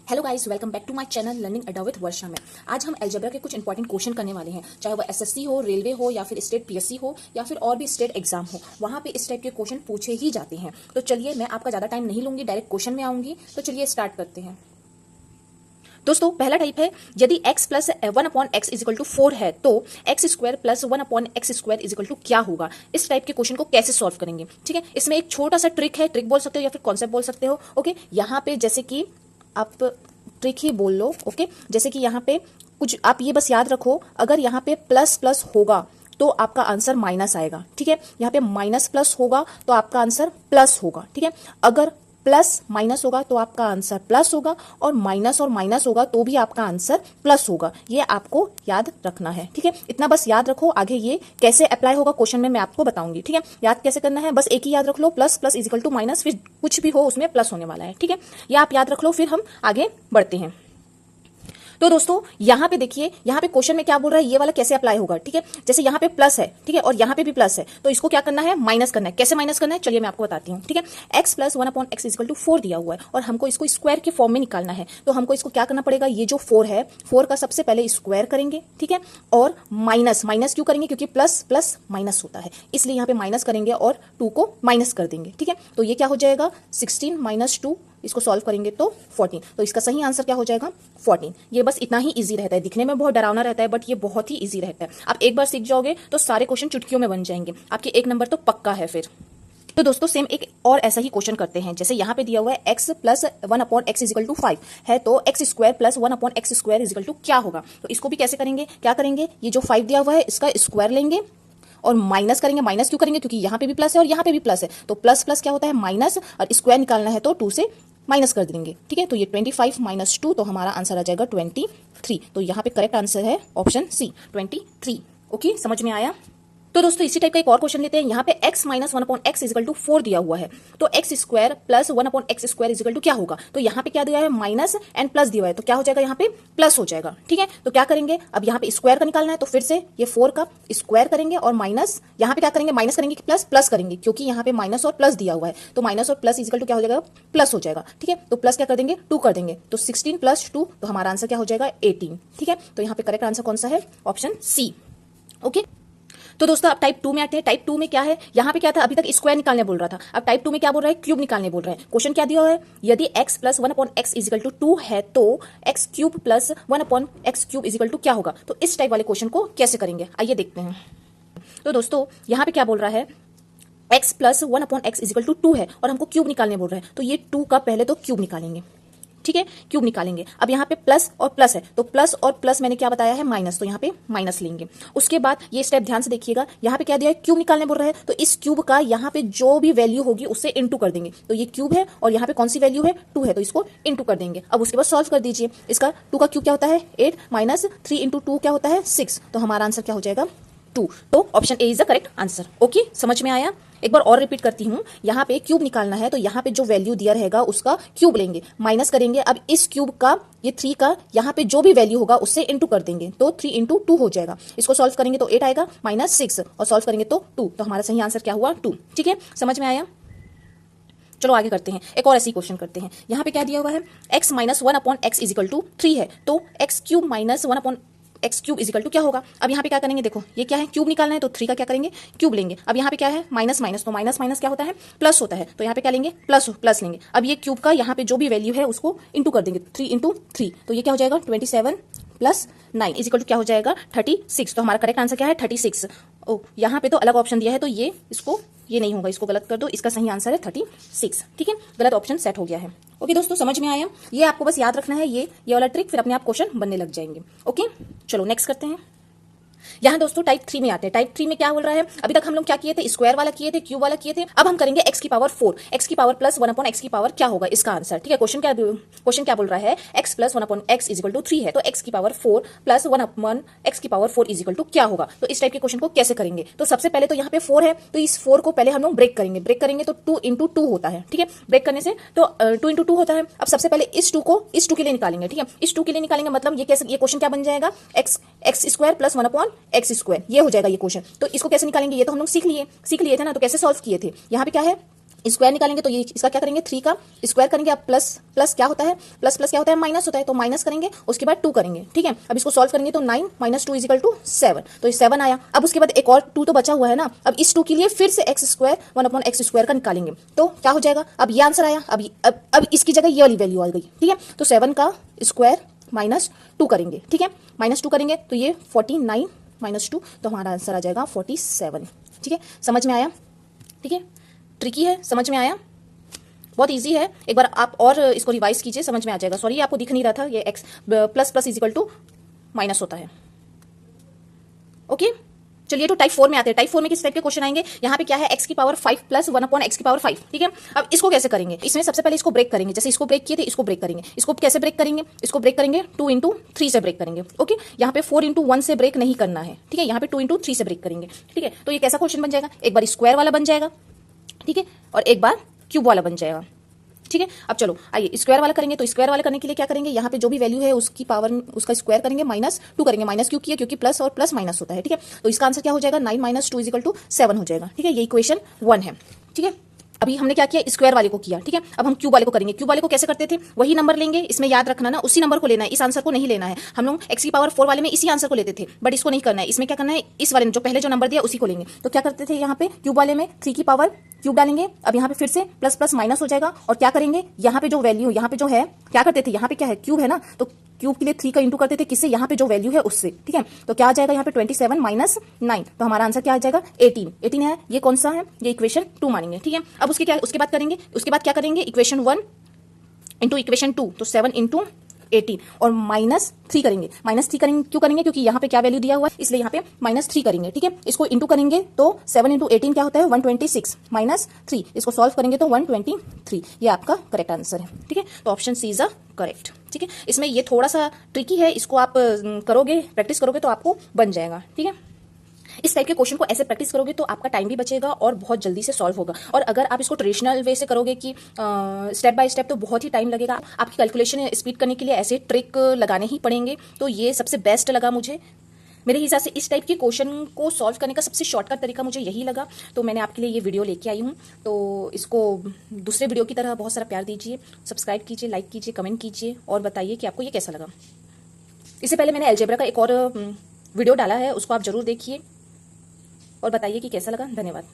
Hello guys, welcome back to my channel learning Adda with Varsha में। आज हम अलजेब्रा के कुछ इंपॉर्टेंट क्वेश्चन करने वाले हैं, चाहे वो एसएससी हो, रेलवे हो या फिर स्टेट पीएससी हो या फिर और भी स्टेट एग्जाम हो, वहां पे इस टाइप के क्वेश्चन पूछे ही जाते हैं। तो चलिए, मैं आपका ज्यादा टाइम नहीं लूंगी, डायरेक्ट क्वेश्चन में आऊंगी। तो चलिए स्टार्ट करते हैं। दोस्तों, पहला टाइप है, यदि x plus 1/x is equal to 4 है तो x square plus 1/x square is equal to क्या होगा। इस टाइप के क्वेश्चन को कैसे सॉल्व करेंगे, ठीक है। इसमें एक छोटा सा ट्रिक है, ट्रिक बोल सकते हो या फिर कॉन्सेप्ट बोल सकते हो। ओके, यहाँ पे जैसे कि आप ट्रिक ही बोल लो। ओके, जैसे कि यहाँ पे कुछ आप ये बस याद रखो, अगर यहाँ पे प्लस प्लस होगा तो आपका आंसर माइनस आएगा, ठीक है। यहाँ पे माइनस प्लस होगा तो आपका आंसर प्लस होगा, ठीक है। अगर प्लस माइनस होगा तो आपका आंसर प्लस होगा, और माइनस होगा तो भी आपका आंसर प्लस होगा। ये आपको याद रखना है, ठीक है। इतना बस याद रखो, आगे ये कैसे अप्लाई होगा क्वेश्चन में मैं आपको बताऊंगी, ठीक है। याद कैसे करना है, बस एक ही याद रख लो, plus plus is equal to minus, फिर कुछ भी हो उसमें प्लस होने वाला है, ठीक है। ये आप याद रख लो, फिर हम आगे बढ़ते हैं। तो दोस्तों, यहाँ पे देखिए, यहाँ पे क्वेश्चन में क्या बोल रहा है, ये वाला कैसे अप्लाई होगा, ठीक है। जैसे यहाँ पे प्लस है, ठीक है, और यहाँ पे भी प्लस है, तो इसको क्या करना है, माइनस करना है। कैसे माइनस करना है, चलिए मैं आपको बताती हूँ, ठीक है। x plus 1/x equal to 4 दिया हुआ है और हमको इसको स्क्वायर के फॉर्म में निकालना है। तो हमको इसको क्या करना पड़ेगा, ये जो 4 है, 4 का सबसे पहले स्क्वायर करेंगे, ठीक है। और माइनस माइनस क्यों करेंगे, क्योंकि प्लस प्लस माइनस होता है, इसलिए यहाँ पे माइनस करेंगे और 2 को माइनस कर देंगे, ठीक है। तो ये क्या हो जाएगा, 16 माइनस 2, इसको सॉल्व करेंगे तो 14। तो इसका सही आंसर क्या हो जाएगा, 14। ये बस इतना ही इजी रहता है, दिखने में बहुत डरावना रहता है बट ये बहुत ही इजी रहता है। आप एक बार सीख जाओगे तो सारे क्वेश्चन चुटकियों में बन जाएंगे, आपके 1 नंबर तो पक्का है फिर। तो दोस्तों, सेम एक और ऐसा ही क्वेश्चन करते हैं। जैसे यहाँ पे दिया हुआ है x plus 1/x is equal to 5 है, तो x square plus 1/x square is equal to क्या होगा। तो इसको भी कैसे करेंगे, क्या करेंगे, ये जो 5 दिया हुआ है इसका स्क्वायर लेंगे और माइनस करेंगे। माइनस क्यों करेंगे, क्योंकि यहाँ पे भी प्लस है और यहाँ पे भी प्लस है, तो प्लस प्लस क्या होता है, माइनस, और स्क्वायर निकालना है तो 2 से माइनस कर देंगे, ठीक है। तो ये 25 माइनस 2, तो हमारा आंसर आ जाएगा 23। तो यहाँ पे करेक्ट आंसर है ऑप्शन सी, 23। ओके, समझ में आया। तो दोस्तों, इसी टाइप का एक और क्वेश्चन लेते हैं। यहाँ पे x minus 1/x is equal to 4 दिया हुआ है, तो x square plus 1/x square is equal to क्या होगा। तो यहाँ पे क्या दिया है, माइनस एंड प्लस दिया हुआ है, तो क्या हो जाएगा, यहाँ पे प्लस हो जाएगा, ठीक है। तो क्या करेंगे, अब यहाँ पे स्क्वायर का निकालना है, तो फिर से ये 4 का स्क्वायर करेंगे और माइनस, यहाँ पे क्या करेंगे, माइनस करेंगे कि प्लस, प्लस करेंगे, क्योंकि यहाँ पे माइनस और प्लस दिया हुआ है, तो माइनस और प्लस इज इक्वल टू क्या हो जाएगा, प्लस हो जाएगा, ठीक है। तो प्लस क्या कर देंगे, 2 कर देंगे, तो 16 प्लस 2, तो हमारा आंसर क्या हो जाएगा, 18, ठीक है। तो यहाँ पे करेक्ट आंसर कौन सा है, ऑप्शन सी। ओके, तो दोस्तों अब टाइप 2 में आते हैं। टाइप 2 में क्या है, यहाँ पे क्या था, अभी तक स्क्वायर निकालने बोल रहा था, अब टाइप 2 में क्या बोल रहा है, क्यूब निकालने बोल रहा है। क्वेश्चन क्या दिया हुआ है, यदि x plus 1/x is equal to 2 है तो x cube plus 1/x cube is equal to क्या होगा। तो इस टाइप वाले क्वेश्चन को कैसे करेंगे, आइए देखते हैं। तो दोस्तों, यहाँ पे क्या बोल रहा है, x plus 1/x is equal to 2 है और हमको क्यूब निकालने बोल रहा है, तो ये 2 का पहले तो क्यूब निकालेंगे, ठीक है, क्यूब निकालेंगे। अब यहाँ पे प्लस और प्लस है, तो प्लस और प्लस मैंने क्या बताया है, माइनस, तो यहाँ पे माइनस लेंगे। उसके बाद ये स्टेप ध्यान से देखिएगा, यहाँ पे क्या दिया है, क्यूब निकालने बोल रहा है, तो इस क्यूब का यहाँ पे जो भी वैल्यू होगी उससे इनटू कर देंगे। तो ये क्यूब है और यहाँ पे कौन सी वैल्यू है, 2 है, तो इसको इनटू कर देंगे। अब उसके बाद सॉल्व कर दीजिए, इसका 2 का क्यूब क्या होता है, 8 माइनस 3 इंटू 2 क्या होता है, 6, तो हमारा आंसर क्या हो जाएगा, 2। तो option A is the correct answer. Okay, समझ में आया। एक बार और रिपीट करती हूं, यहाँ पे क्यूब निकालना है, तो यहाँ पे जो वैल्यू दिया रहेगा उसका क्यूब लेंगे, माइनस करेंगे। अब इस क्यूब का, ये 3 का यहाँ पे जो भी वैल्यू होगा उससे इनटू कर देंगे, तो 3 इंटू 2 हो जाएगा। इसको सॉल्व करेंगे तो 8 आएगा, माइनस 6, और सॉल्व करेंगे तो 2, तो हमारा सही आंसर क्या हुआ, 2, ठीक है, समझ में आया। चलो आगे करते हैं, एक और ऐसी क्वेश्चन करते हैं। यहाँ पे क्या दिया हुआ है, x minus 1/x is equal to 3 है, तो x cube minus 1/x cube is equal to क्या होगा। अब यहाँ पे क्या करेंगे, देखो ये क्या है, क्यूब निकालना है, तो 3 का क्या करेंगे, क्यूब लेंगे। अब यहाँ पे क्या है, माइनस माइनस, तो माइनस माइनस क्या होता है, प्लस होता है, तो यहाँ पे क्या लेंगे, प्लस प्लस लेंगे। अब ये क्यूब का यहाँ पे जो भी वैल्यू है उसको इंटू कर देंगे, 3 इंटू 3, तो ये क्या हो जाएगा, 27 प्लस 9 इज इक्वल टू क्या हो जाएगा, 36। तो हमारा करेक्ट आंसर क्या है, 36। ओ, यहाँ पे तो अलग ऑप्शन दिया है, तो ये इसको, ये नहीं होगा, इसको गलत कर दो, इसका सही आंसर है 36, ठीक है, गलत ऑप्शन सेट हो गया है। ओके दोस्तों, समझ में आया। ये आपको बस याद रखना है, ये वाला ट्रिक, फिर अपने आप क्वेश्चन बनने लग जाएंगे। ओके, चलो नेक्स्ट करते हैं। यहाँ दोस्तों टाइप 3 में आते हैं। टाइप 3 में क्या बोल रहा है, अभी तक हम लोग क्या किए थे, स्क्वायर वाला किए थे, क्यूब वाला किए थे। अब हम करेंगे x की पावर 4, x की पावर प्लस 1/x की पावर क्या होगा इसका आंसर, ठीक है। क्वेश्चन क्या बोल रहा है, x plus 1/x is equal to 3 है, तो x की पावर 4 प्लस 1/x की पावर 4 इज इक्वल टू क्या होगा। तो इस टाइप के क्वेश्चन को कैसे करेंगे, तो सबसे पहले तो यहाँ पे 4 है, तो इस 4 को पहले हम लोग ब्रेक करेंगे, तो 2 इंटू 2 होता है, ठीक है। ब्रेक करने से तो 2 इंटू 2 होता है। अब सबसे पहले इस 2 को इस 2 के लिए निकालेंगे, ठीक है। इस 2 के लिए निकालेंगे, मतलब ये कैसे, ये क्वेश्चन क्या बन जाएगा, x square plus 1/x square, ये हो जाएगा ये क्वेश्चन। तो इसको कैसे निकालेंगे, ये तो हम लोग सीख लिए थे ना, तो कैसे सॉल्व किए थे। यहाँ पे क्या है, स्क्वायर निकालेंगे तो ये इसका क्या करेंगे, 3 का स्क्वायर करेंगे। अब प्लस प्लस क्या होता है, प्लस प्लस क्या होता है, माइनस होता है, तो माइनस करेंगे, उसके बाद 2 करेंगे, ठीक है। अब इसको सॉल्व करेंगे तो 9 - 2 = 7, तो ये 7 आया। अब उसके बाद एक और 2 तो बचा हुआ है ना, अब इस 2 के लिए फिर से एक्स स्क्वायर 1/x² का निकालेंगे, तो क्या हो जाएगा, अब ये आंसर आया। अब इसकी जगह ये वाली वैल्यू आ गई, ठीक है। तो 7 का स्क्वायर -2 करेंगे, ठीक है, -2 करेंगे तो ये 49 - 2, तो हमारा आंसर आ जाएगा 47, ठीक है। समझ में आया, ठीक है, ट्रिकी है, समझ में आया, बहुत इजी है। एक बार आप और इसको रिवाइज कीजिए, समझ में आ जाएगा। सॉरी आपको दिख नहीं रहा था, ये एक्स प्लस प्लस = माइनस होता है, ओके। चलिए तो टाइप 4 में आते हैं। टाइप 4 में किस टाइप के क्वेश्चन आएंगे, यहाँ पे क्या है, x की पावर 5 + 1/x⁵, ठीक है। अब इसको कैसे करेंगे, इसमें सबसे पहले इसको ब्रेक करेंगे, जैसे इसको ब्रेक किए थे इसको ब्रेक करेंगे। इसको कैसे ब्रेक करेंगे, इसको ब्रेक करेंगे 2 × 3 से ब्रेक करेंगे, ओके। यहाँ पे 4 × 1 से ब्रेक नहीं करना है, ठीक है, यहाँ पे 2 × 3 से ब्रेक करेंगे, ठीक है। तो ये कैसा क्वेश्चन बन जाएगा, एक बार स्क्वायर वाला बन जाएगा, ठीक है, और एक बार क्यूब वाला बन जाएगा, ठीक है। अब चलो आइए स्क्वायर वाला करेंगे, तो स्क्वायर वाला करने के लिए क्या करेंगे, यहाँ पे जो भी वैल्यू है उसकी पावर उसका स्क्वायर करेंगे, -2 करेंगे। माइनस क्यों किया, क्योंकि प्लस और प्लस माइनस होता है, ठीक है। तो इसका आंसर क्या हो जाएगा, 9 - 2 = 7 हो जाएगा, ठीक है। ये इक्वेशन 1 है, ठीक है। अभी हमने क्या किया, स्क्वायर वाले को किया, ठीक है। अब हम क्यूब वाले को करेंगे। क्यूब वाले को कैसे करते थे, वही नंबर लेंगे, इसमें याद रखना ना, उसी नंबर को लेना है, इस आंसर को नहीं लेना है। हम लोग x की पावर 4 वाले में इसी आंसर को लेते थे, बट इसको नहीं करना है। इसमें क्या करना है, इस वाले में जो पहले जो नंबर दिया उसी को लेंगे। तो क्या करते थे, यहाँ पे क्यूब वाले में 3 की पावर क्यूब डालेंगे। अब यहाँ पे फिर से प्लस प्लस माइनस हो जाएगा, और क्या करेंगे, यहाँ पे जो वैल्यू यहाँ पे जो है, क्या करते थे, यहाँ पे क्या है, क्यूब है ना, तो क्यूब के लिए 3 का इंटू करते थे, किससे, यहाँ पे जो वैल्यू है उससे, ठीक है। तो क्या आ जाएगा यहाँ पे 27 - 9, तो हमारा आंसर क्या आ जाएगा, 18 है। ये कौन सा है, ये इक्वेशन 2 मानेंगे, ठीक है। अब उसके बाद करेंगे, उसके बाद क्या करेंगे, इक्वेशन 1 × इक्वेशन 2, तो 7 × 18 और -3 करेंगे। -3 करेंगे क्यों करेंगे, क्योंकि यहाँ पे क्या वैल्यू दिया हुआ है, इसलिए यहाँ पे -3 करेंगे, ठीक है। इसको इंटू करेंगे तो 7 × 18 क्या होता है, 126 -3, इसको सॉल्व करेंगे तो 123। ये आपका करेक्ट आंसर है, ठीक है। तो option C is a correct, ठीक है। इसमें ये थोड़ा सा ट्रिकी है, इसको आप करोगे, प्रैक्टिस करोगे तो आपको बन जाएगा, ठीक है। इस टाइप के क्वेश्चन को ऐसे प्रैक्टिस करोगे तो आपका टाइम भी बचेगा और बहुत जल्दी से सॉल्व होगा। और अगर आप इसको ट्रेडिशनल वे से करोगे कि स्टेप बाय स्टेप, तो बहुत ही टाइम लगेगा। आपकी कैलकुलेशन स्पीड करने के लिए ऐसे ट्रिक लगाने ही पड़ेंगे। तो ये सबसे बेस्ट लगा मुझे, मेरे हिसाब से इस टाइप के क्वेश्चन को सॉल्व करने का सबसे शॉर्टकट तरीका मुझे यही लगा। तो मैंने आपके लिए ये वीडियो लेके आई हूँ। तो इसको दूसरे वीडियो की तरह बहुत सारा प्यार दीजिए, सब्सक्राइब कीजिए, लाइक कीजिए, कमेंट कीजिए और बताइए कि आपको ये कैसा लगा। इससे पहले मैंने अलजेब्रा का एक और वीडियो डाला है, उसको आप जरूर देखिए और बताइए कि कैसा लगा। धन्यवाद।